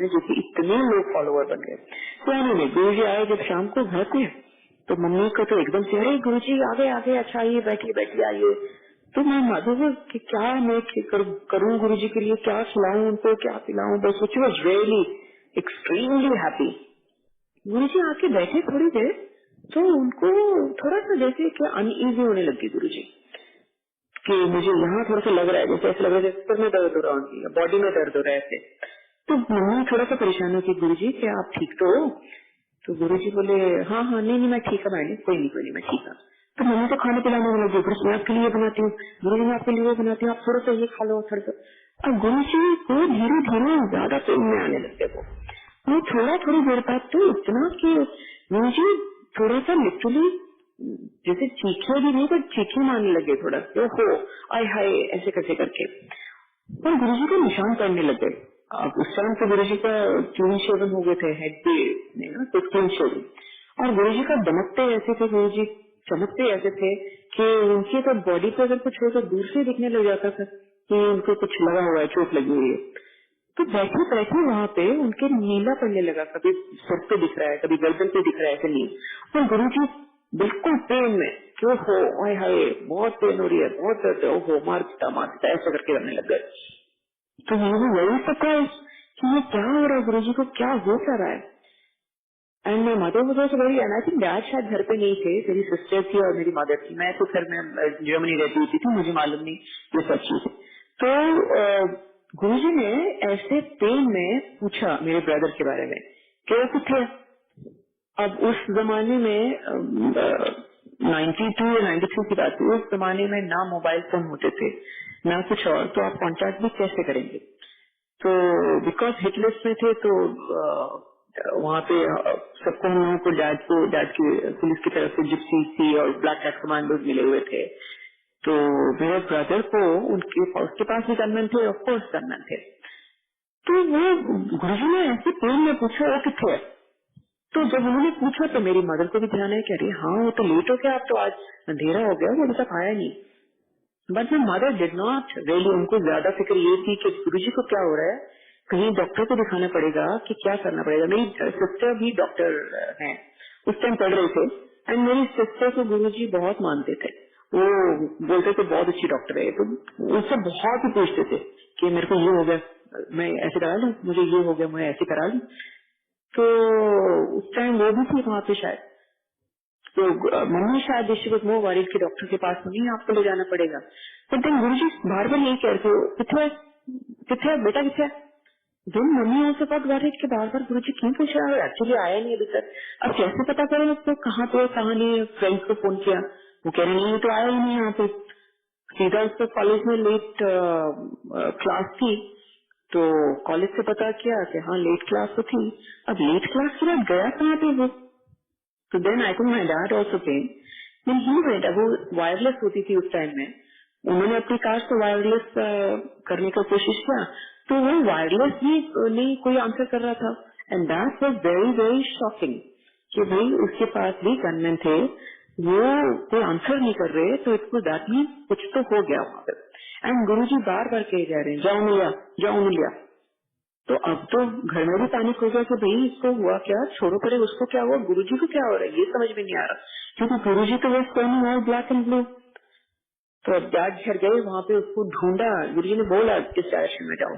में, जो कि इतने लोग फॉलोअर बन गए। तो नहीं, गुरु जी आए जब शाम को घर पे, तो मम्मी को तो एकदम से अरे गुरु जी आ गए, अच्छा आइए, बैठिए बैठिए आइए। तो मैं माधव कि क्या मैं करूँ गुरु जी के लिए, क्या खिलाऊं उनको, क्या पिलाऊं, बस which was really extremely happy. गुरु जी आके बैठे थोड़ी देर, तो उनको थोड़ा सा जैसे कि अनईजी होने लगी गुरु जी, कि मुझे यहाँ थोड़ा सा लग रहा है, जैसे ऐसा लग रहा है जैसे सिर में दर्द हो रहा है, बॉडी में दर्द हो रहा है ऐसे। तो मम्मी थोड़ा सा परेशान होती, गुरु जी क्या आप ठीक तो हो? तो गुरु जी बोले हाँ हाँ नहीं मैं ठीक है मैडम, कोई नहीं मैं ठीक है। तो मम्मी तो खाना पिलाने में लगी, गुरु जी मैं आपके लिए बनाती हूँ, गुरु जी मैं आपके लिए बनाती हूँ, आप थोड़ा सा ये खा लो थोड़ा सा। अब गुरु जी को धीरे धीरे ज्यादा पेन में आने लगते वो थोड़ी देर बाद तो इतना कि गुरु जी थोड़ा सा लिटरली जैसे चीखे भी नहीं, पर चीखे मारने लगे थोड़ा, हो आय हाय ऐसे कैसे करके, और गुरु जी को निशान पड़ने लगे। अब उस टाइम तो गुरु जी का क्लीन शेवन हो गए थे, हेड पे ना तो क्लीन शेवन, और गुरु जी का दमकते ऐसे थे, गुरु जी चमकते ऐसे थे कि उनकी तो बॉडी पे अगर कुछ हो तो दूर से दिखने लग जाता था कि उनको कुछ लगा हुआ है, चोट लगी हुई है। तो बैठे बैठे वहाँ पे उनके नीला पड़ने लगा, कभी सर पे दिख रहा है, कभी गर्दन पे दिख रहा है ऐसे नील, और गुरु जी बिल्कुल पेन में, क्यों हो आय हाय बहुत पेन हो रही है, बहुत दर्द है, ओहो मार देता ऐसा करके करने लग गए। तो मुझे वही सरप्राइज कि ये क्या हो रहा है, गुरु जी को क्या हो क्या रहा है। And my mother was also very, and I think dad शायद घर पे नहीं थे, मेरी सिस्टर थी और मेरी मदर थी, मैं तो घर में जर्मनी रहती होती थी, मुझे मालूम नहीं ये सब चीज। तो गुरुजी ने ऐसे पेन में पूछा मेरे ब्रदर के बारे में कि वो कितने, अब उस जमाने में 92 या 93 की बात है, उस जमाने में ना मोबाइल फोन होते थे ना कुछ और, तो आप कांटेक्ट भी कैसे करेंगे। तो बिकॉज हिट लिस्ट में थे तो वहाँ पे सबको हम लोगों को डैड की पुलिस की तरफ से जिप्सी थी और ब्लैक कैट कमांडोज मिले हुए थे। तो मेरे ब्रदर को उसके पास भी गनमैन थे, ऑफ कोर्स गनमैन थे। तो वो गुरुजी ने ऐसे पेन में पूछा वो कितने है। तो जब उन्होंने पूछा तो मेरी मदर को भी ध्यान है कि अरे हाँ वो तो लेट हो गया, अब तो आज अंधेरा हो गया, वो अभी तक आया नहीं। But my mother did not really, उनको ज्यादा फिक्र ये थी कि गुरुजी को क्या हो रहा है, कहीं डॉक्टर को दिखाना पड़ेगा कि क्या करना पड़ेगा। मेरी सिस्टर भी डॉक्टर हैं, उस टाइम पढ़ रहे थे, एंड मेरी सिस्टर को गुरुजी बहुत मानते थे, वो बोलते थे बहुत अच्छी डॉक्टर है, तो उससे बहुत ही पूछते थे कि मेरे को ये हो गया मैं ऐसे करा लूं, मुझे ये हो गया मैं ऐसे करा लूं। तो उस टाइम वो भी थी वहाँ पे शायद, तो मम्मी शायद शी वाज मोर वरीड कि डॉक्टर के पास नहीं आपको ले जाना पड़ेगा। तो दिन गुरुजी बार बार यही कहते हो किथे बेटा किथे। दिन मम्मी उनसे बहुत वरीड के बार बार गुरुजी क्यों पूछ रहा है, एक्चुअली आया नहीं अभी तक, अब कैसे पता करें उसको कहाँ पे कहाँ नहीं। फ्रेंड्स को फोन किया, वो कह रहे नहीं तो आया ही नहीं यहाँ पे। सीधा उसको कॉलेज में लेट क्लास थी, तो कॉलेज से पता किया कि हाँ लेट क्लास तो थी। अब लेट क्लास के बाद गया कहाँ पे वो। तो then I think my dad also came, then he went. वो वायरलेस होती थी उस टाइम में, उन्होंने अपनी कार से वायरलेस करने का कोशिश किया, तो वो वायरलेस भी नहीं कोई आंसर कर रहा था। And that was very very shocking कि भाई उसके पास भी गनमैन थे, वो कोई आंसर नहीं कर रहे, तो इट वाज दैट मीन कुछ तो हो गया वहां पर। एंड गुरुजी बार बार कहे जा रहे हैं जाओ मिलिया। तो अब तो घर में भी पैनिक हो गया कि भाई इसको हुआ क्या, छोड़ो पड़े उसको क्या हुआ, गुरुजी को क्या हो रहा है, ये समझ में नहीं आ रहा, क्योंकि गुरुजी तो वो standing all black and blue. तो अब डैड घर गए वहाँ पे, उसको ढूंढा, गुरुजी ने बोला किस डायरेक्शन में जाओ,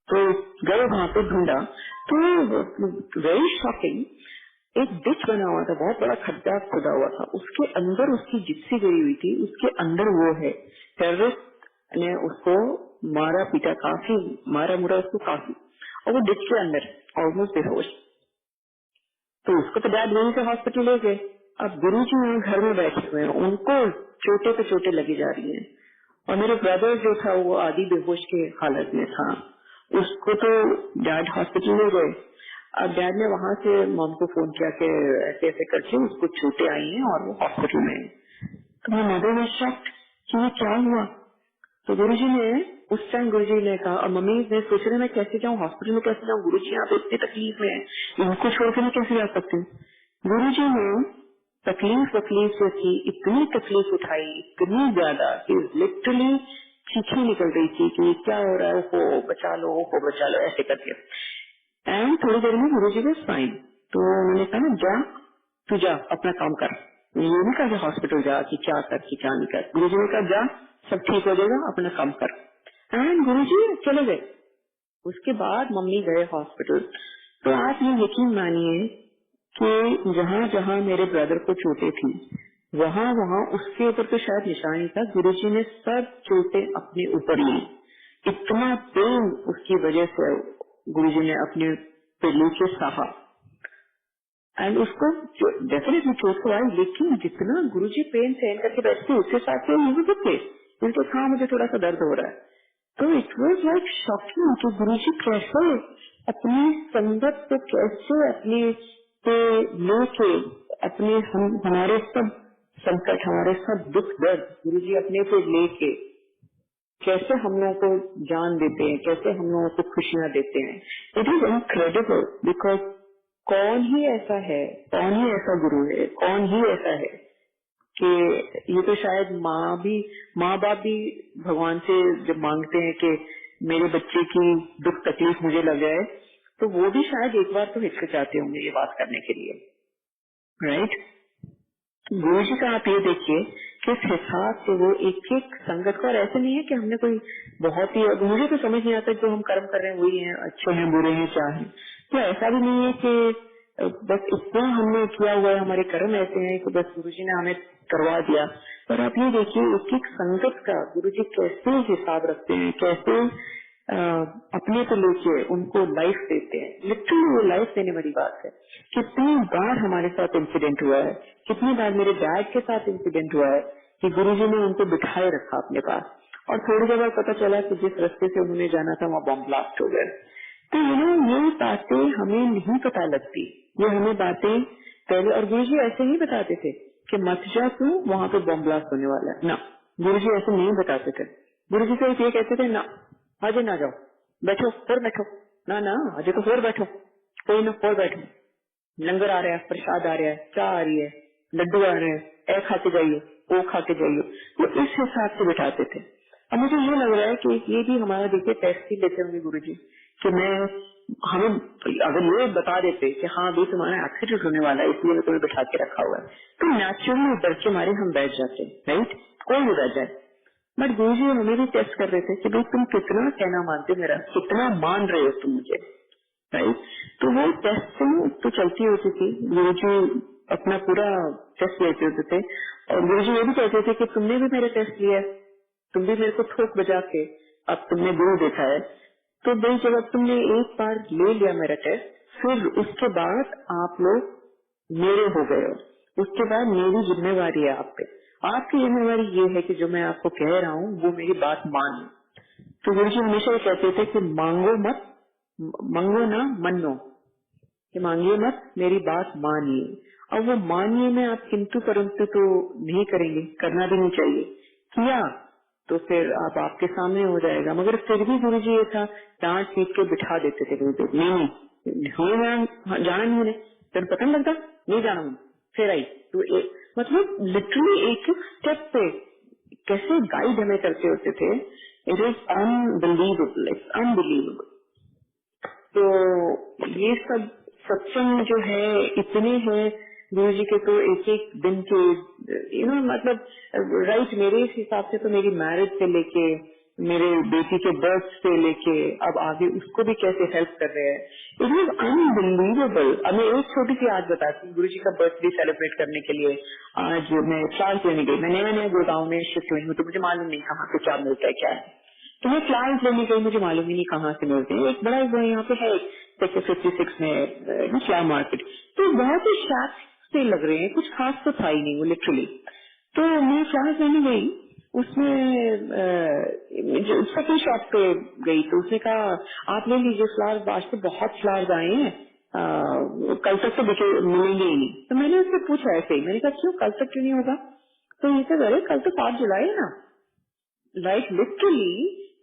तो गए वहाँ पे ढूंढा, तो वेरी शॉकिंग एक डिच बना हुआ था, बहुत बड़ा खड्डा खुदा हुआ था, उसके अंदर उसकी जिप्सी गिरी हुई थी, उसके अंदर वो है। टेररिस्ट ने उसको मारा पीटा, काफी मारा मुरा उसको काफी, और वो डिच के अंदर ऑलमोस्ट बेहोश। तो उसको तो डैड वहीं से हॉस्पिटल ले गए। अब गुरुजी वहाँ घर में बैठे हुए हैं, उनको चोटे पे चोटे लगी जा रही हैं, और मेरे ब्रदर जो था वो आधी बेहोश के हालत में था, उसको तो डैड हॉस्पिटल ले गए। अब डैड ने वहां से मॉम को फोन किया कि ऐसे ऐसे करके उसको चोटें आई हैं और वो हॉस्पिटल में है। तो मैं मदर में शॉक्ड कि ये क्या हुआ। तो गुरुजी ने उस टाइम गुरुजी ने कहा, और मम्मी ने सोच रहे मैं कैसे जाऊँ हॉस्पिटल में, कैसे जाऊँ, गुरुजी यहाँ पे इतनी तकलीफ में है, इनको छोड़ के मैं कैसे जा सकती हूँ। गुरुजी ने तकलीफ जो थी, इतनी तकलीफ उठाई, इतनी ज्यादा कि लिटरली चीखें निकल रही थी कि क्या हो रहा है, हो बचा लो ऐसे करके। एंड थोड़ी देर में गुरु जी को साइन, तो उन्होंने कहा ना जा तू जा अपना काम कर, ये नहीं कहा कि हॉस्पिटल जा कि क्या कर कि क्या नहीं कर। गुरु जी ने कहा जा सब ठीक हो जाएगा अपना काम कर, एंड गुरु जी चले गए। उसके बाद मम्मी गए हॉस्पिटल। तो आप ये यकीन मानिए कि जहाँ जहाँ मेरे ब्रदर को चोटें थी वहाँ वहाँ उसके ऊपर तो शायद निशानी था, गुरुजी ने सब चोटें अपने ऊपर ली। इतना पेन उसकी वजह से गुरुजी ने अपने पे लेके सहा, एंड उसको डेफिनेटली चोट तो आई, लेकिन जितना गुरुजी पेन सहन करके बैठते उसके साथ उनके हाँ मुझे थोड़ा सा दर्द हो रहा है। तो इट वॉज लाइक शॉकिंग कि गुरुजी कैसे अपनी संगत को कैसे अपने पे लेके अपने हमारे सब संकट हमारे सब दुख दर्द गुरुजी अपने पे लेके कैसे हम लोगों को जान देते हैं, कैसे हम लोगों को खुशियां देते हैं। इट इज इनक्रेडिबल बिकॉज कौन ही ऐसा है, कौन ही ऐसा गुरु है, कौन ही ऐसा है कि ये तो शायद माँ बाप भी भगवान से जब मांगते हैं कि मेरे बच्चे की दुख तकलीफ मुझे लग जाए, तो वो भी शायद एक बार तो हिचकिचाते होंगे ये बात करने के लिए, राइट। गुरु जी का आप ये देखिए किस हिसाब से वो एक एक संगत को, और ऐसे नहीं है कि हमने कोई बहुत ही, मुझे तो समझ नहीं आता जो हम कर्म कर रहे हैं वही है, अच्छे हैं बुरे हैं क्या है, तो ऐसा भी नहीं है कि बस इतना हमने किया हुआ है, हमारे कर्म ऐसे हैं कि बस गुरु जी ने हमें करवा दिया। पर आप ये देखिए एक एक संगत का गुरु जी कैसे हिसाब रखते हैं, कैसे अपने को लेके उनको लाइफ देते हैं। लिटरली वो लाइफ देने वाली बात है। कितनी बार हमारे साथ इंसिडेंट हुआ है, कितनी बार मेरे डैड के साथ इंसिडेंट हुआ है कि गुरुजी ने उनको बिठाए रखा अपने पास, और थोड़ी देर बाद पता चला कि जिस रास्ते से उन्होंने जाना था वहाँ बॉम्ब ब्लास्ट हो गए। तो ये बातें हमें नहीं पता लगती, ये हमें बातें पहले, और गुरुजी ऐसे ही बताते थे कि मत जा तू वहाँ पे बॉम्ब ब्लास्ट होने वाला है ना। गुरुजी ऐसे नहीं बताते थे। गुरुजी सिर्फ ये कहते थे ना अजय ना जाओ, बैठो और बैठो, ना ना अजय तो और बैठो, कोई ना और बैठो, लंगर आ रहा है, प्रसाद आ रहा है, चाय आ रही है, लड्डू आ रहे हैं, ए खा के जाइए, वो खा के जाइए। वो इस हिसाब से बिठाते थे। अब मुझे ये लग रहा है कि ये भी हमारा देखिए टेस्ट ही लेते होंगे गुरुजी कि हमें अगर ये बता देते कि हाँ भाई तुम्हारा एक्सीडेंट होने वाला है इसलिए मैं तुम्हें बिठा के रखा हुआ है, तो नेचुरली डर के मारे हम बैठ जाते हैं, राइट, कोई भी बैठ जाए। बट गुरुजी हमें भी टेस्ट कर रहे थे कि भाई तुम कितना कहना मानते हो मेरा, कितना मान रहे हो तुम मुझे, राइट। तो वो टेस्टिंग तो चलती होती थी, गुरुजी अपना पूरा टेस्ट लेते होते थे, और गुरुजी ये भी कहते थे कि तुमने भी मेरा टेस्ट लिया है, तुम भी मेरे को ठोक बजा के अब तुमने गुरु देखा है, तो भाई जब अब तुमने एक बार ले लिया मेरा टेस्ट, फिर उसके बाद आप लोग मेरे हो गए हो, उसके बाद मेरी जिम्मेवारी है आप पे, आपकी जिम्मेवारी ये है कि जो मैं आपको कह रहा हूँ वो मेरी बात मानो। तो गुरुजी हमेशा ये कहते थे कि मांगो मत, मंगो ना मनो, कि मांगिए मत मेरी बात मानिए। और वो मानिए में आप किंतु परंतु तो नहीं करेंगे, करना भी नहीं चाहिए, किया तो फिर आप आपके सामने हो जाएगा। मगर फिर भी गुरुजी ये था डांट पीट के बिठा देते थे गुरुजी, नहीं हमें जाना नहीं, उन्हें फिर पता नहीं लगता नहीं जाना मैं, फिर आई तो मतलब लिटरली एक एक स्टेप पे कैसे गाइड हमें करते होते थे। It is unbelievable, it's unbelievable. तो ये सब सत्संग जो है इतने हैं गुरु जी के, तो एक एक दिन के मतलब राइट, मेरे इस हिसाब से तो मेरी मैरिज से लेके मेरे बेटी के बर्थ से लेके अब आगे उसको भी कैसे हेल्प कर रहे हैं, इट इज अनबिलीवेबल। अब मैं एक छोटी सी आज बताती हूँ, गुरु जी का बर्थडे सेलिब्रेट करने के लिए आज मैं फ्लावर्स लेने गई। मैं नया नया गुड़गांव में शिफ्ट हुई हूँ, तो मुझे मालूम नहीं कहाँ पे क्या मिलता है क्या है, तो मैं फ्लावर्स लेने गई, मुझे मालूम ही नहीं कहाँ से मिलते हैं। एक बड़ा यहाँ पे है सेक्टर 56 में फ्लावर मार्केट, तो बहुत ही शॉप से लग रहे हैं, कुछ खास तो था ही नहीं वो लिटरली। तो मैं फ्लावर्स लेने गई, उसमें सेकंड शॉप पे गई, तो उसने कहा आप ले लीजिए फ्लावर्स, आज तो बहुत फ्लावर्स आए हैं, कल तक तो मिलेंगे ही नहीं। तो मैंने उससे पूछा ऐसे ही, मैंने कहा क्यों कल तक क्यों नहीं होगा, तो ये सब अरे कल तो 5 जुलाई है ना, लाइक लिटरली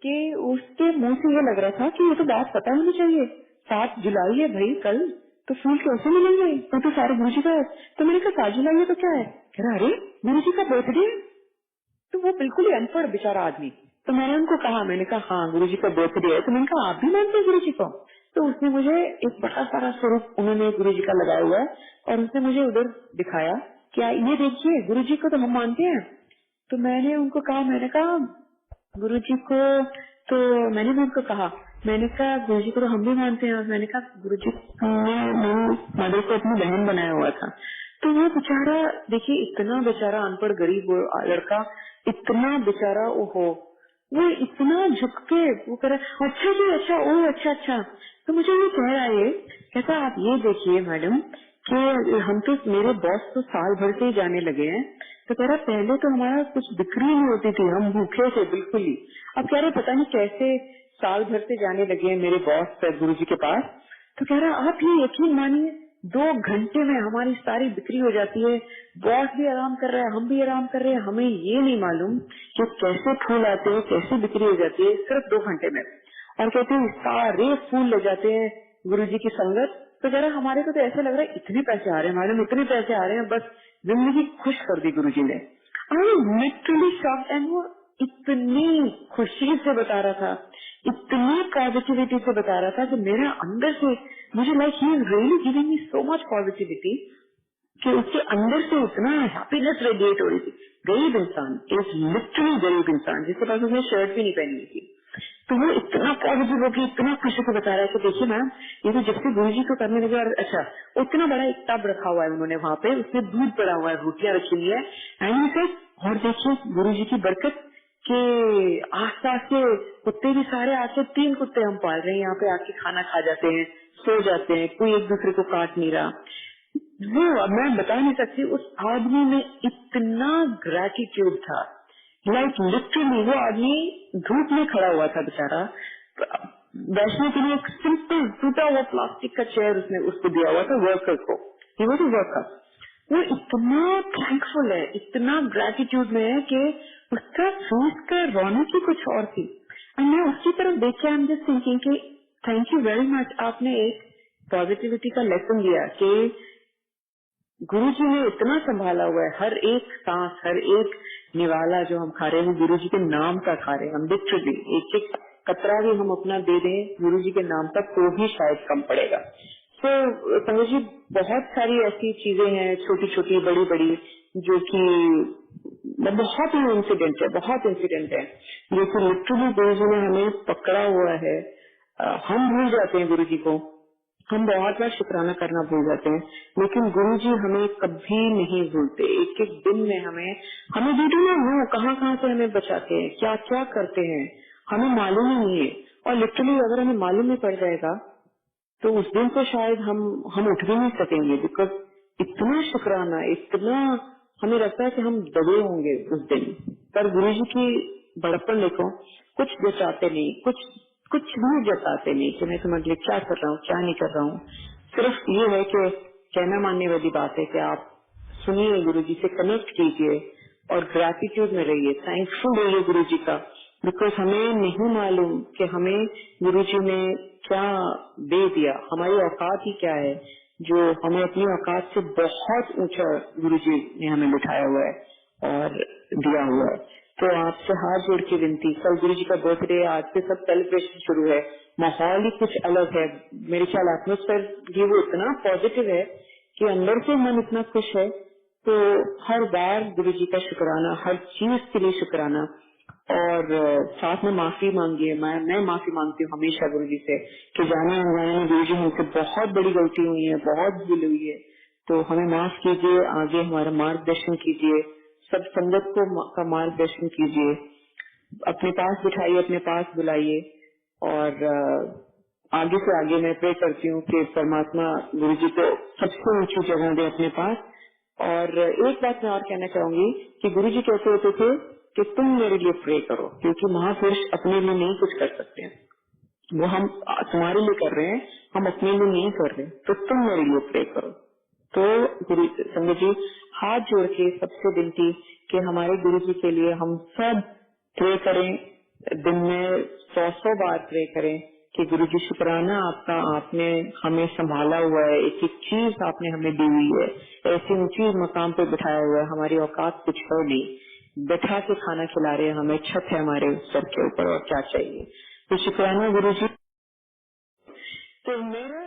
कि उसके मुंह से ये लग रहा था कि ये तो बात पता होनी चाहिए, 7 जुलाई है भाई कल, तो फूल कैसे मिलेंगे, तो सारे गुरुजी का। तो मैंने कहा 7 जुलाई है तो क्या है, कह रहा अरे गुरुजी का बर्थडे है। तो वो बिल्कुल ही अनपढ़ बेचारा आदमी। तो मैंने उनको कहा, मैंने कहा हाँ गुरुजी का बर्थडे है, तो मैंने कहा आप भी मानते हैं गुरुजी को, तो उसने मुझे एक बड़ा सारा स्वरूप उन्होंने गुरु जी का लगाया हुआ है और उसने मुझे उधर दिखाया कि ये देखिए गुरु जी को तो हम मानते हैं। तो मैंने उनको कहा, मैंने कहा गुरु जी को तो मैंने भी उनको कहा, मैंने कहा गुरु जी को तो हम भी मानते हैं। और मैंने कहा गुरु जी ने मदर को अपनी बहन बनाया हुआ था। तो वो बेचारा देखिए, इतना बेचारा अनपढ़ गरीब लड़का, इतना बेचारा ओहो, वो इतना झुक के वो कह रहा अच्छा जी अच्छा, ओ अच्छा अच्छा। तो मुझे ये कह रहा है, कहता आप ये देखिए मैडम कि हम तो, मेरे बॉस तो साल भर से ही जाने लगे हैं। तो कह रहा पहले तो हमारा कुछ बिक्री नहीं होती थी, हम भूखे थे बिल्कुल ही। अब कह रहे पता नहीं कैसे साल भर से जाने लगे हैं मेरे बॉस गुरु जी के पास। तो कह रहा आप ये यकीन मानिए 2 घंटे में हमारी सारी बिक्री हो जाती है, बॉस भी आराम कर रहा है, हम भी आराम कर रहे हैं, हमें ये नहीं मालूम कि कैसे फूल आते हैं, कैसे बिक्री हो जाती है सिर्फ 2 घंटे में। और कहते हैं सारे फूल ले जाते हैं गुरु जी की संगत। तो कह रहा हमारे को तो ऐसा लग रहा है इतने पैसे आ रहे हैं मैडम, इतने पैसे आ रहे हैं, बस जिंदगी खुश कर दी गुरु जी ने। I literally shocked. एंड वो इतनी खुशी से बता रहा था, इतनी पॉजिटिविटी से बता रहा था कि मेरे अंदर से मुझे like he is really giving me so much positivity कि उसके अंदर से इतना हैप्पीनेस रेडिएट हो रही थी। गरीब इंसान, एक लिटरली गरीब इंसान जिसके पास उसने शर्ट भी नहीं पहनी हुई थी, तो वो इतना पॉजिटिव होकर इतना खुशी से बता रहा है कि देखिए मैम ये तो जब से गुरु जी को करने लगे। और अच्छा, इतना बड़ा एक टब रखा हुआ है उन्होंने वहाँ पे, उसमें दूध पड़ा हुआ है, रोटियां रखी हुई है। एंड से और देखिए गुरु जी की बरकत के आस-पास के कुत्ते भी सारे आके, 3 कुत्ते हम पाल रहे हैं यहाँ पे, आके खाना खा जाते हैं, सो जाते हैं, कोई एक दूसरे को काट नहीं रहा। वो अब मैं बता नहीं सकती, उस आदमी में इतना ग्रेटिट्यूड था। लाइक लिटरली वो आदमी धूप में खड़ा हुआ था बेचारा, बैठने के लिए एक सिंपल टूटा हुआ प्लास्टिक का चेयर उसने उसको दिया हुआ था वर्कर को, ही वाज अ वर्कर। वो इतना थैंकफुल है, इतना ग्रेटिट्यूड में है कि उसका फेस का रौनक ही कुछ और थी। और मैं उसकी तरफ देख के आई एम जस्ट थिंकिंग कि थैंक यू वेरी मच, आपने एक पॉजिटिविटी का लेसन दिया कि गुरु जी ने इतना संभाला हुआ है। हर एक सांस, हर एक निवाला जो हम खा रहे हैं गुरु जी के नाम का खा रहे हैं हम, लिटरली एक एक कतरा भी हम अपना दे दें गुरु जी के नाम का तो भी शायद कम पड़ेगा। तो संजय जी बहुत सारी ऐसी चीजें हैं, छोटी छोटी बड़ी बड़ी, जो कि बहुत ही इंसिडेंट है, बहुत इंसिडेंट है जो कि लिटरली गुरु जी ने हमें पकड़ा हुआ है। हम भूल जाते हैं गुरु जी को, हम बहुत बार शुक्राना करना भूल जाते हैं, लेकिन गुरु जी हमें कभी नहीं भूलते। एक एक दिन में हमें वीडियो में हो कहाँ से हमें बचाते हैं, क्या क्या करते हैं हमें मालूम ही नहीं है। और लिटरली अगर हमें मालूम नहीं पड़ जाएगा तो उस दिन तो शायद हम उठ भी नहीं सकेंगे, बिकॉज इतना शुक्राना, इतना हमें लगता है कि हम दबे होंगे उस दिन। पर गुरु जी की बड़प्पन देखो, कुछ जताते नहीं, कुछ भी जताते नहीं कि मैं तुम्हारे लिए क्या कर रहा हूँ, क्या नहीं कर रहा हूँ। सिर्फ ये है कि कहना मानने वाली बात है कि आप सुनिए, गुरु जी से कनेक्ट कीजिए और ग्रेटिट्यूड में रहिए, थैंकफुल रहिए गुरु जी का। बिकॉज हमें नहीं मालूम कि हमें गुरु जी ने क्या दे दिया, हमारी औकात ही क्या है, जो हमें अपनी औकात से बहुत ऊंचा गुरु जी ने हमें बिठाया हुआ है और दिया हुआ है। तो आपसे हाथ जोड़ के विनती, कल गुरु जी का बर्थडे, आज से सब सेलिब्रेशन शुरू है, माहौल ही कुछ अलग है। मेरे ख्याल एटमोस्फेयर भी वो इतना पॉजिटिव है कि अंदर से मन इतना खुश है। तो हर बार गुरु जी का शुक्राना, हर चीज के लिए शुक्राना, और साथ में माफी मांगिए। मैं माफी मांगती हूँ हमेशा गुरु जी से कि जाने अनजाने में गुरु जी हमसे बहुत बड़ी गलती हुई है, बहुत भूल हुई है, तो हमें माफ कीजिए, आगे हमारा मार्गदर्शन कीजिए, सब संगत का मार्गदर्शन कीजिए, अपने पास बिठाइए, अपने पास बुलाइए। और आगे से आगे मैं प्रे करती हूँ कि परमात्मा गुरु जी को सबसे ऊंची जगह दे अपने पास। और एक बात मैं और कहना चाहूंगी कि गुरु जी कहते होते थे कि तुम मेरे लिए प्रे करो, क्योंकि महापुरुष अपने लिए नहीं कुछ कर सकते हैं, वो हम तुम्हारे लिए कर रहे हैं, हम अपने लिए नहीं कर रहे, तो तुम मेरे लिए प्रे करो। तो गुरु संगत जी हाथ जोड़ के सबसे विनती कि हमारे गुरु जी के लिए हम सब प्रे करें, दिन में 100 बार प्रे करें कि गुरु जी शुक्राना आपका, आपने हमें संभाला हुआ है, एक एक चीज आपने हमें दी हुई है, ऐसे ऊंची मकाम पे बिठाया हुआ है, हमारी औकात कुछ है नहीं, बैठा के खाना खिला रहे हैं हमें, छत है हमारे सर के ऊपर, और क्या चाहिए। तो शुक्राना गुरु जी। तो मेरा